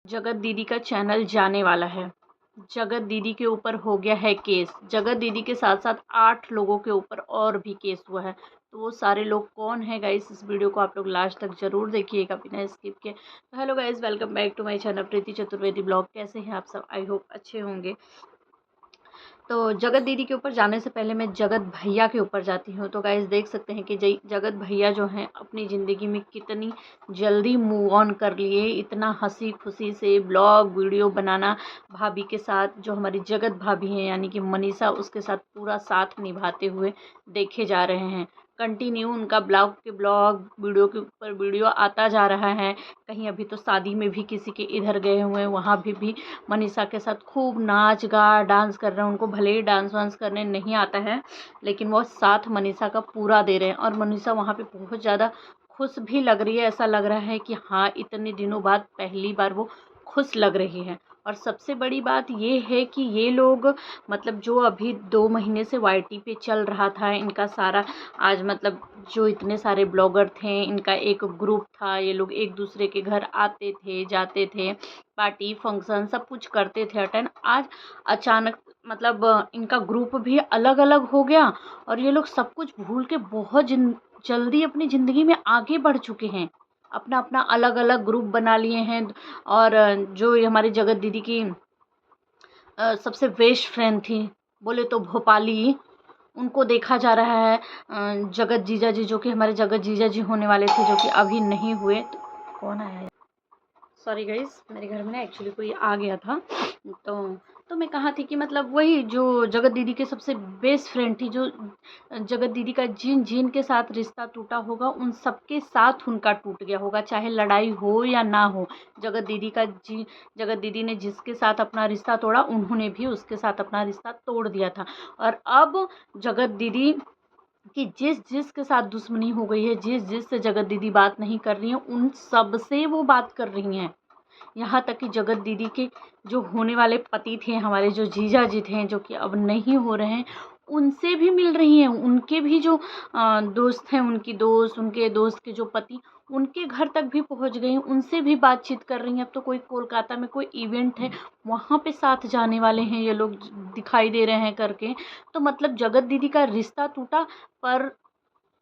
जगत दीदी का चैनल जाने वाला है। जगत दीदी के ऊपर हो गया है केस। जगत दीदी के साथ साथ 8 लोगों के ऊपर और भी केस हुआ है। तो वो सारे लोग कौन है गाइस, इस वीडियो को आप लोग लास्ट तक जरूर देखिएगा बिना स्किप के। तो hello guys, welcome back to my channel Preeti Chaturvedi blog. कैसे हैं आप सब? आई होप अच्छे होंगे। तो जगत दीदी के ऊपर जाने से पहले मैं जगत भैया के ऊपर जाती हूँ। तो गाइस देख सकते हैं कि जगत भैया जो हैं अपनी ज़िंदगी में कितनी जल्दी मूव ऑन कर लिए। इतना हंसी खुशी से ब्लॉग वीडियो बनाना, भाभी के साथ जो हमारी जगत भाभी हैं यानी कि मनीषा, उसके साथ पूरा साथ निभाते हुए देखे जा रहे हैं। कंटिन्यू उनका ब्लॉग वीडियो के ऊपर वीडियो आता जा रहा है। कहीं अभी तो शादी में भी किसी के इधर गए हुए हैं, वहाँ भी मनीषा के साथ खूब नाच गा डांस कर रहे हैं। उनको भले ही डांस वांस करने नहीं आता है, लेकिन वो साथ मनीषा का पूरा दे रहे हैं। और मनीषा वहाँ पे बहुत ज़्यादा खुश भी लग रही है। ऐसा लग रहा है कि हाँ, इतने दिनों बाद पहली बार वो खुश लग रही है। और सबसे बड़ी बात ये है कि ये लोग मतलब जो अभी 2 महीने से वाईटी पे चल रहा था इनका सारा, आज मतलब जो इतने सारे ब्लॉगर थे, इनका एक ग्रुप था। ये लोग एक दूसरे के घर आते थे, जाते थे, पार्टी फंक्शन सब कुछ करते थे अटेंड। आज अचानक मतलब इनका ग्रुप भी अलग अलग हो गया और ये लोग सब कुछ भूल के बहुत जल्दी अपनी ज़िंदगी में आगे बढ़ चुके हैं। अपना अपना अलग अलग ग्रुप बना लिए हैं। और जो ये हमारी जगत दीदी की सबसे बेस्ट फ्रेंड थी, बोले तो भोपाली, उनको देखा जा रहा है। जगत जीजा जी, जो कि हमारे जगत जीजा जी होने वाले थे, जो कि अभी नहीं हुए। तो कौन आया है? सॉरी गाइस, मेरे घर में ना एक्चुअली कोई आ गया था। तो मैं कहाँ थी कि मतलब वही जो जगत दीदी के सबसे बेस्ट फ्रेंड थी, जो जगत दीदी का जिन जिन के साथ रिश्ता टूटा होगा उन सबके साथ उनका टूट गया होगा, चाहे लड़ाई हो या ना हो। जगत दीदी ने जिसके साथ अपना रिश्ता तोड़ा, उन्होंने भी उसके साथ अपना रिश्ता तोड़ दिया था। और अब जगत दीदी कि जिस जिस के साथ दुश्मनी हो गई है, जिस जिस से जगत दीदी बात नहीं कर रही हैं, उन सब से वो बात कर रही हैं। यहाँ तक कि जगत दीदी के जो होने वाले पति थे, हमारे जो जीजा जी थे, जो कि अब नहीं हो रहे हैं, उनसे भी मिल रही हैं। उनके भी जो दोस्त हैं, उनके दोस्त के जो पति, उनके घर तक भी पहुंच गई हैं, उनसे भी बातचीत कर रही हैं। अब तो कोई कोलकाता में कोई इवेंट है, वहाँ पे साथ जाने वाले हैं ये लोग, दिखाई दे रहे हैं करके। तो मतलब जगत दीदी का रिश्ता टूटा, पर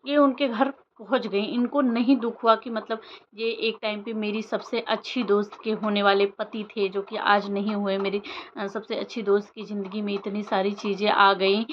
ये उनके घर पहुंच गई। इनको नहीं दुख हुआ कि मतलब ये एक टाइम पे मेरी सबसे अच्छी दोस्त के होने वाले पति थे, जो कि आज नहीं हुए। मेरी सबसे अच्छी दोस्त की ज़िंदगी में इतनी सारी चीज़ें आ गई,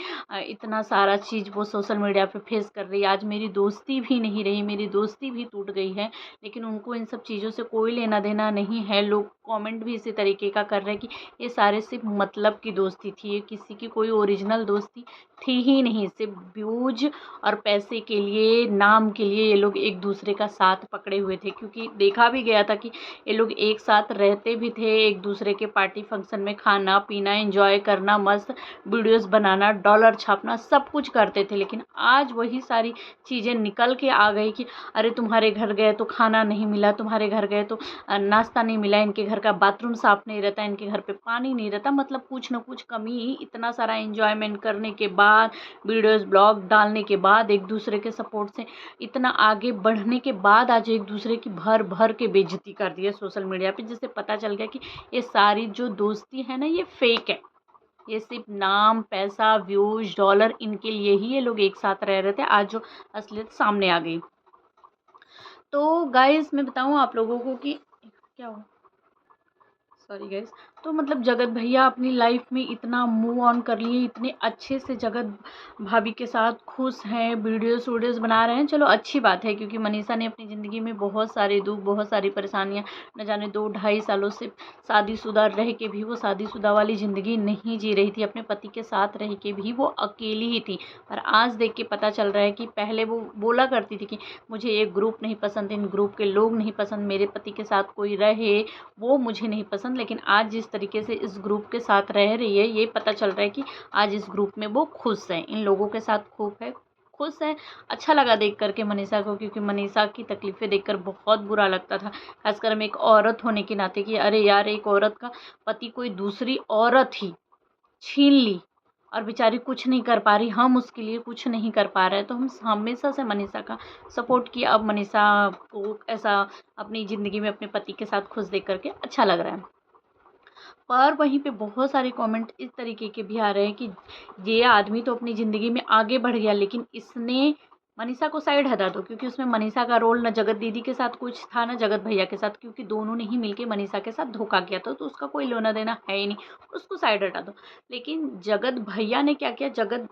इतना सारा चीज़ वो सोशल मीडिया पे फेस कर रही है। आज मेरी दोस्ती भी नहीं रही, मेरी दोस्ती भी टूट गई है। लेकिन उनको इन सब चीज़ों से कोई लेना देना नहीं है। लोग कमेंट भी इसी तरीके का कर रहे हैं कि ये सारे सिर्फ मतलब की दोस्ती थी, ये किसी की कोई ओरिजिनल दोस्ती थी ही नहीं। सिर्फ व्यूज और पैसे के लिए, नाम के लिए ये लोग एक दूसरे का साथ पकड़े हुए थे। क्योंकि देखा भी गया था कि ये लोग एक साथ रहते भी थे, एक दूसरे के पार्टी फंक्शन में खाना पीना एंजॉय करना, मस्त वीडियोस बनाना, डॉलर छापना, सब कुछ करते थे। लेकिन आज वही सारी चीज़ें निकल के आ गई कि अरे तुम्हारे घर गए तो खाना नहीं मिला, तुम्हारे घर गए तो नाश्ता नहीं मिला, इनके घर का बाथरूम साफ नहीं रहता, इनके घर पे पानी नहीं रहता। मतलब कुछ ना कुछ कमी। इतना सारा एंजॉयमेंट करने के बाद, वीडियोस ब्लॉग डालने के बाद, एक दूसरे के सपोर्ट से इतना आगे बढ़ने के बाद, आज एक दूसरे की भर भर के बेइज्जती कर दी है सोशल मीडिया पे, जिससे पता चल गया कि ये सारी जो दोस्ती है ना, ये फेक है। ये सिर्फ नाम, पैसा, व्यूज, डॉलर, इनके लिए ही ये लोग एक साथ रह रहे थे। आज जो असलियत सामने आ गई। तो गाइस मैं बताऊं आप लोगों को कि क्या हुआ, सॉरी गाइस। तो मतलब जगत भैया अपनी लाइफ में इतना मूव ऑन कर लिए, इतने अच्छे से जगत भाभी के साथ खुश हैं, वीडियोस बना रहे हैं। चलो अच्छी बात है, क्योंकि मनीषा ने अपनी ज़िंदगी में बहुत सारे दुख, बहुत सारी परेशानियां, न जाने 2-2.5 सालों से शादीशुदा रह के भी वो शादीशुदा वाली ज़िंदगी नहीं जी रही थी। अपने पति के साथ रह के भी वो अकेली ही थी। पर आज देख के पता चल रहा है कि पहले वो बोला करती थी कि मुझे ये ग्रुप नहीं पसंद, इन ग्रुप के लोग नहीं पसंद, मेरे पति के साथ कोई रहे वो मुझे नहीं पसंद। लेकिन आज जिस तरीके से इस ग्रुप के साथ रह रही है, ये पता चल रहा है कि आज इस ग्रुप में वो खुश है, इन लोगों के साथ खुश है। अच्छा लगा देख करके मनीषा को, क्योंकि मनीषा की तकलीफ़ें देखकर बहुत बुरा लगता था, खासकर हम एक औरत होने के नाते, कि अरे यार, एक औरत का पति कोई दूसरी औरत ही छीन ली। और बेचारी कुछ नहीं कर पा रही, हम उसके लिए कुछ नहीं कर पा रहे हैं। तो हम हमेशा से मनीषा का सपोर्ट किया। अब मनीषा को ऐसा अपनी ज़िंदगी में अपने पति के साथ खुश देख करके अच्छा लग रहा है। पर वहीं पे बहुत सारे कमेंट इस तरीके के भी आ रहे हैं कि ये आदमी तो अपनी ज़िंदगी में आगे बढ़ गया, लेकिन इसने मनीषा को साइड हटा दो, क्योंकि उसमें मनीषा का रोल न जगत दीदी के साथ कुछ था न जगत भैया के साथ, क्योंकि दोनों ने ही मिलके मनीषा के साथ धोखा किया था, तो उसका कोई लेना देना है ही नहीं, उसको साइड हटा दो। लेकिन जगत भैया ने क्या किया, जगत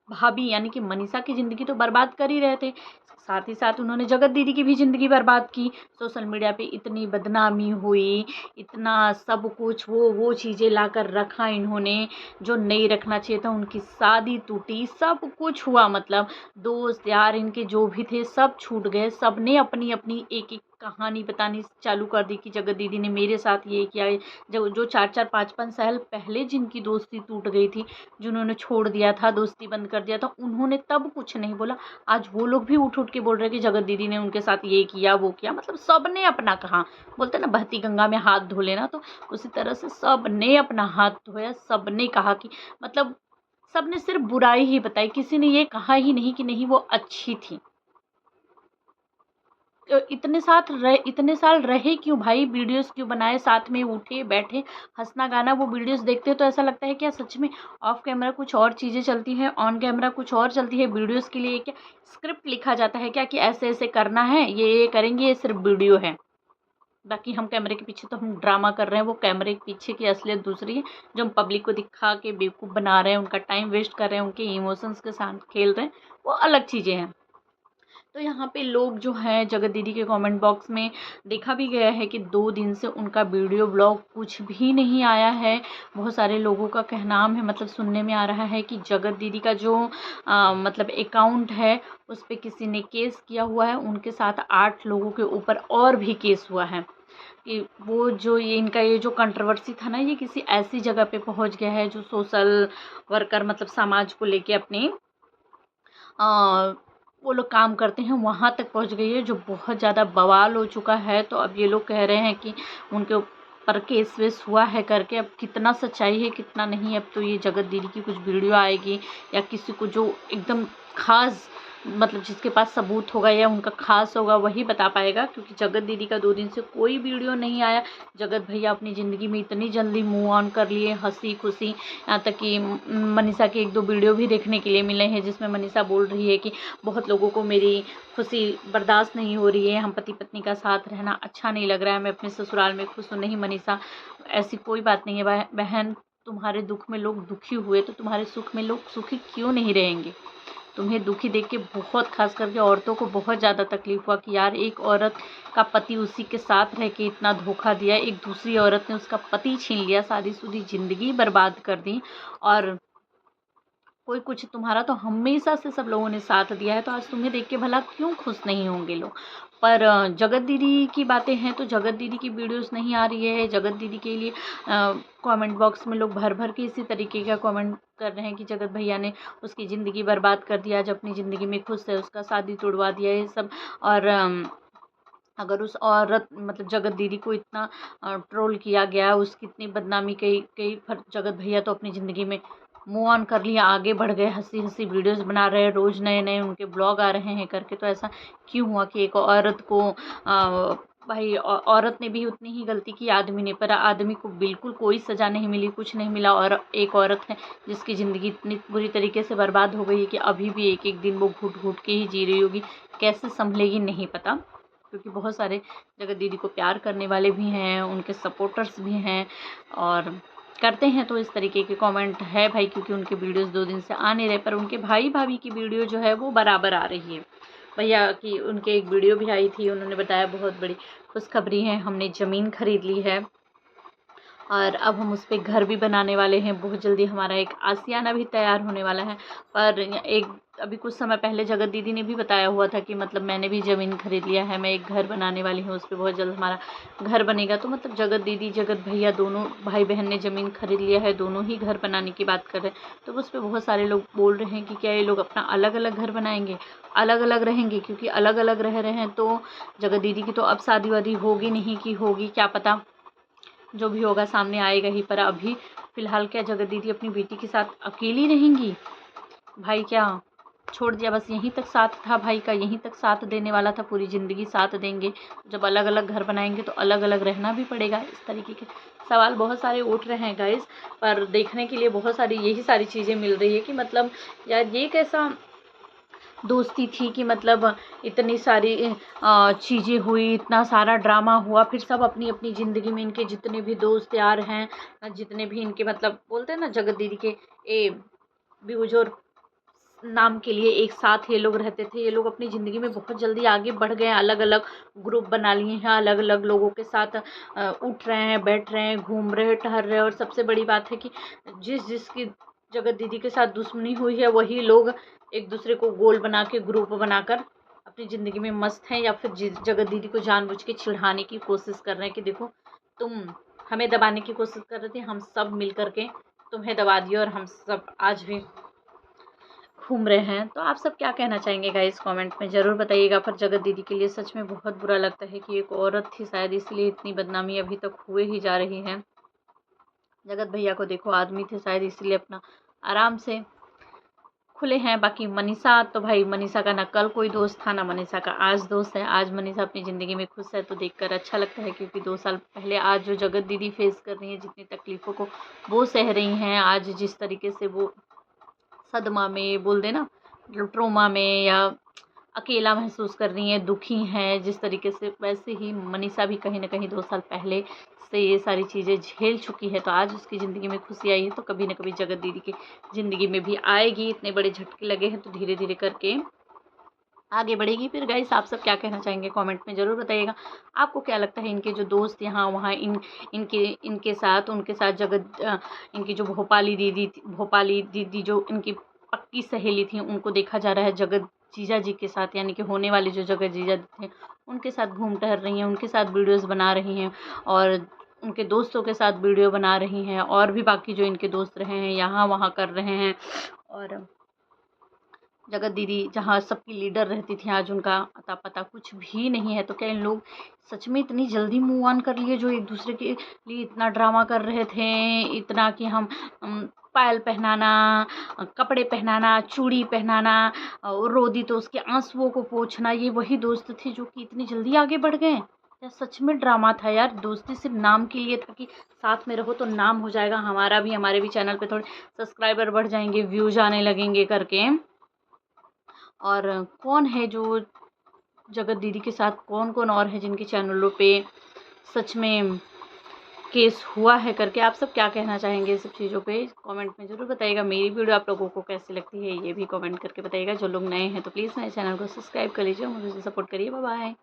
भाभी यानी कि मनीषा की ज़िंदगी तो बर्बाद कर ही रहे थे, साथ ही साथ उन्होंने जगत दीदी की भी ज़िंदगी बर्बाद की। सोशल मीडिया पे इतनी बदनामी हुई, इतना सब कुछ वो चीज़ें लाकर रखा इन्होंने जो नहीं रखना चाहिए था। उनकी शादी टूटी, सब कुछ हुआ, मतलब दोस्त यार इनके जो भी थे सब छूट गए। सब ने अपनी अपनी एक एक कहानी बतानी चालू कर दी कि जगत दीदी ने मेरे साथ ये किया है। जो 4-4 5-5 साल पहले जिनकी दोस्ती टूट गई थी, जिन्होंने छोड़ दिया था, दोस्ती बंद कर दिया था, उन्होंने तब कुछ नहीं बोला। आज वो लोग भी उठ उठ के बोल रहे हैं कि जगत दीदी ने उनके साथ ये किया वो किया। मतलब सब ने अपना कहा, बोलते ना बहती गंगा में हाथ धो लेना, तो उसी तरह से सब ने अपना हाथ धोया। सब ने कहा कि मतलब सब ने सिर्फ बुराई ही बताई, किसी ने ये कहा ही नहीं कि नहीं वो अच्छी थी। इतने साल रहे क्यों भाई, वीडियोस क्यों बनाए, साथ में उठे बैठे हंसना गाना। वो वीडियोस देखते तो ऐसा लगता है क्या सच में ऑफ कैमरा कुछ और चीज़ें चलती हैं, ऑन कैमरा कुछ और चलती है। वीडियोस के लिए क्या स्क्रिप्ट लिखा जाता है क्या कि ऐसे ऐसे करना है, ये करेंगे, ये सिर्फ वीडियो है। बाकी हम कैमरे के पीछे तो हम ड्रामा कर रहे हैं, वो कैमरे के पीछे की असलियत दूसरी है, जो हम पब्लिक को दिखा के बेवकूफ़ बना रहे हैं, उनका टाइम वेस्ट कर रहे हैं, उनके इमोशंस के साथ खेल रहे हैं, वो अलग चीज़ें हैं। तो यहाँ पे लोग जो हैं जगत दीदी के कमेंट बॉक्स में देखा भी गया है कि 2 दिन से उनका वीडियो ब्लॉग कुछ भी नहीं आया है। बहुत सारे लोगों का कहनाम है, मतलब सुनने में आ रहा है कि जगत दीदी का जो मतलब अकाउंट है उस पे किसी ने केस किया हुआ है। उनके साथ 8 लोगों के ऊपर और भी केस हुआ है कि वो जो ये इनका ये जो कंट्रोवर्सी था ना, ये किसी ऐसी जगह पे पहुंच गया है जो सोशल वर्कर मतलब समाज को लेके अपने वो लोग काम करते हैं, वहाँ तक पहुँच गई है, जो बहुत ज़्यादा बवाल हो चुका है। तो अब ये लोग कह रहे हैं कि उनके ऊपर केस वेस हुआ है करके, अब कितना सच्चाई है कितना नहीं, अब तो ये जगत दीदी की कुछ वीडियो आएगी या किसी को जो एकदम खास मतलब जिसके पास सबूत होगा या उनका खास होगा वही बता पाएगा, क्योंकि जगत दीदी का 2 दिन से कोई वीडियो नहीं आया। जगत भैया अपनी ज़िंदगी में इतनी जल्दी मूव ऑन कर लिए, हंसी खुशी, यहाँ तक कि मनीषा के 1-2 वीडियो भी देखने के लिए मिले हैं जिसमें मनीषा बोल रही है कि बहुत लोगों को मेरी खुशी बर्दाश्त नहीं हो रही है, हम पति पत्नी का साथ रहना अच्छा नहीं लग रहा है, मैं अपने ससुराल में खुश हूँ। नहीं मनीषा, ऐसी कोई बात नहीं है बहन, तुम्हारे दुख में लोग दुखी हुए तो तुम्हारे सुख में लोग सुखी क्यों नहीं रहेंगे। तुम्हें दुखी देख के बहुत, खास करके औरतों को बहुत ज़्यादा तकलीफ़ हुआ कि यार एक औरत का पति उसी के साथ रह के इतना धोखा दिया, एक दूसरी औरत ने उसका पति छीन लिया, शादीशुदा ज़िंदगी बर्बाद कर दी, और कोई कुछ तुम्हारा तो हमेशा से सब लोगों ने साथ दिया है, तो आज तुम्हें देख के भला क्यों खुश नहीं होंगे लोग। पर जगत दीदी की बातें हैं तो जगत दीदी की वीडियोस नहीं आ रही है। जगत दीदी के लिए कमेंट बॉक्स में लोग भर भर के इसी तरीके का कमेंट कर रहे हैं कि जगत भैया ने उसकी ज़िंदगी बर्बाद कर दिया, आज अपनी ज़िंदगी में खुश है, उसका शादी तोड़वा दिया, ये सब। और अगर उस औरत मतलब जगत दीदी को इतना ट्रोल किया गया, उसकी इतनी बदनामी कई कई जगत भैया तो अपनी ज़िंदगी में मूव ऑन कर लिया, आगे बढ़ गए, हंसी हंसी वीडियोस बना रहे हैं, रोज़ नए नए उनके ब्लॉग आ रहे हैं करके। तो ऐसा क्यों हुआ कि एक औरत को भाई औरत ने भी उतनी ही गलती की आदमी ने, पर आदमी को बिल्कुल कोई सज़ा नहीं मिली, कुछ नहीं मिला, और एक औरत है जिसकी ज़िंदगी इतनी बुरी तरीके से बर्बाद हो गई है कि अभी भी एक एक दिन वो घुट घुट के ही जी रही होगी, कैसे संभलेगी नहीं पता। क्योंकि बहुत सारे जगत दीदी को प्यार करने वाले भी हैं, उनके सपोर्टर्स भी हैं और करते हैं, तो इस तरीके के कमेंट है भाई, क्योंकि उनके वीडियोस 2 दिन से आ नहीं रहे, पर उनके भाई भाभी की वीडियो जो है वो बराबर आ रही है। भैया की उनके एक वीडियो भी आई थी, उन्होंने बताया बहुत बड़ी खुशखबरी है, हमने ज़मीन खरीद ली है और अब हम उस पर घर भी बनाने वाले हैं। बहुत जल्दी हमारा एक आशियाना भी तैयार होने वाला है। पर एक अभी कुछ समय पहले जगत दीदी ने भी बताया हुआ था कि मतलब मैंने भी ज़मीन खरीद लिया है, मैं एक घर बनाने वाली हूँ, उस पर बहुत जल्द हमारा घर बनेगा। तो मतलब जगत दीदी जगत भैया दोनों भाई बहन ने ज़मीन खरीद लिया है, दोनों ही घर बनाने की बात कर रहे हैं। तो उस पर बहुत सारे लोग बोल रहे हैं कि क्या ये लोग अपना अलग अलग घर बनाएंगे, अलग अलग रहेंगे, क्योंकि अलग अलग रह रहे हैं तो जगत दीदी की तो अब शादी वादी होगी नहीं कि होगी, क्या पता, जो भी होगा सामने आएगा ही। पर अभी फ़िलहाल क्या जगत दीदी अपनी बेटी के साथ अकेली रहेंगी? भाई क्या छोड़ दिया, बस यहीं तक साथ था भाई का, यहीं तक साथ देने वाला था, पूरी ज़िंदगी साथ देंगे। जब अलग अलग घर बनाएंगे तो अलग अलग रहना भी पड़ेगा। इस तरीके के सवाल बहुत सारे उठ रहे हैं गाइस, पर देखने के लिए बहुत सारी यही सारी चीज़ें मिल रही है कि मतलब यार ये कैसा दोस्ती थी कि मतलब इतनी सारी चीज़ें हुई, इतना सारा ड्रामा हुआ, फिर सब अपनी अपनी ज़िंदगी में इनके जितने भी दोस्त यार हैं, जितने भी इनके मतलब बोलते हैं ना जगत दीदी के बेजोर नाम के लिए एक साथ ये लोग रहते थे। ये लोग अपनी ज़िंदगी में बहुत जल्दी आगे बढ़ गए हैं, अलग अलग ग्रुप बना लिए हैं, अलग अलग लोगों के साथ उठ रहे हैं, बैठ रहे हैं, घूम रहे हैं, टहल रहे हैं। और सबसे बड़ी बात है कि जिसकी जगत दीदी के साथ दुश्मनी हुई है वही लोग एक दूसरे को गोल बना के ग्रुप बनाकर अपनी ज़िंदगी में मस्त हैं, या फिर जगत दीदी को जानबूझ के चिढ़ाने की कोशिश कर रहे हैं कि देखो तुम हमें दबाने की कोशिश कर रहे थे, हम सब मिल करके तुम्हें दबा दिया और हम सब आज भी घूम रहे हैं। तो आप सब क्या कहना चाहेंगे गाइस, कमेंट में ज़रूर बताइएगा। पर जगत दीदी के लिए सच में बहुत बुरा लगता है कि एक औरत थी, शायद इसलिए इतनी बदनामी अभी तक हुए ही जा रही है। जगत भैया को देखो आदमी थे, शायद इसलिए अपना आराम से खुले हैं। बाकी मनीषा तो भाई, मनीषा का ना कल कोई दोस्त था ना मनीषा का आज दोस्त है। आज मनीषा अपनी ज़िंदगी में खुश है तो देखकर अच्छा लगता है, क्योंकि 2 साल पहले आज जो जगत दीदी फेस कर रही हैं, जितनी तकलीफ़ों को वो सह रही हैं, आज जिस तरीके से वो सदमा में बोल देना ट्रोमा में या अकेला महसूस कर रही हैं, दुखी हैं जिस तरीके से, वैसे ही मनीषा भी कहीं ना कहीं 2 साल पहले से ये सारी चीज़ें झेल चुकी है। तो आज उसकी ज़िंदगी में खुशी आई है तो कभी ना कभी जगत दीदी की ज़िंदगी में भी आएगी। इतने बड़े झटके लगे हैं तो धीरे धीरे करके आगे बढ़ेगी। फिर गाइस आप सब क्या कहना चाहेंगे कमेंट में ज़रूर बताइएगा। आपको क्या लगता है इनके जो दोस्त यहाँ वहाँ इनके साथ उनके साथ इनकी जो भोपाली दीदी जो इनकी पक्की सहेली थी, उनको देखा जा रहा है जगत जीजा जी के साथ, यानी कि होने वाले जो जगत जीजा थे उनके साथ घूम टहल रही हैं, उनके साथ वीडियोज़ बना रही हैं और उनके दोस्तों के साथ वीडियो बना रही हैं, और भी बाकी जो इनके दोस्त रहे हैं यहाँ वहाँ कर रहे हैं। और जगत दीदी जहाँ सबकी लीडर रहती थी, आज उनका अता पता कुछ भी नहीं है। तो क्या इन लोग सच में इतनी जल्दी मूव ऑन कर लिए, जो एक दूसरे के लिए इतना ड्रामा कर रहे थे, इतना कि हम पायल पहनाना, कपड़े पहनाना, चूड़ी पहनाना, और रो दी तो उसके आंसुओं को पोंछना, ये वही दोस्त थे जो कि इतनी जल्दी आगे बढ़ गए? या सच में ड्रामा था यार? दोस्ती सिर्फ नाम के लिए था कि साथ में रहो तो नाम हो जाएगा हमारा भी, हमारे भी चैनल पे थोड़े सब्सक्राइबर बढ़ जाएंगे, व्यूज आने लगेंगे करके। और कौन है जो जगत दीदी के साथ, कौन कौन और है जिनके चैनलों पे सच में केस हुआ है करके? आप सब क्या कहना चाहेंगे इस सब चीज़ों पे कमेंट में ज़रूर बताइएगा। मेरी वीडियो आप लोगों को कैसी लगती है ये भी कमेंट करके बताइएगा। जो लोग नए हैं तो प्लीज़ मेरे चैनल को सब्सक्राइब कर लीजिए, मुझे सपोर्ट करिए। Bye bye.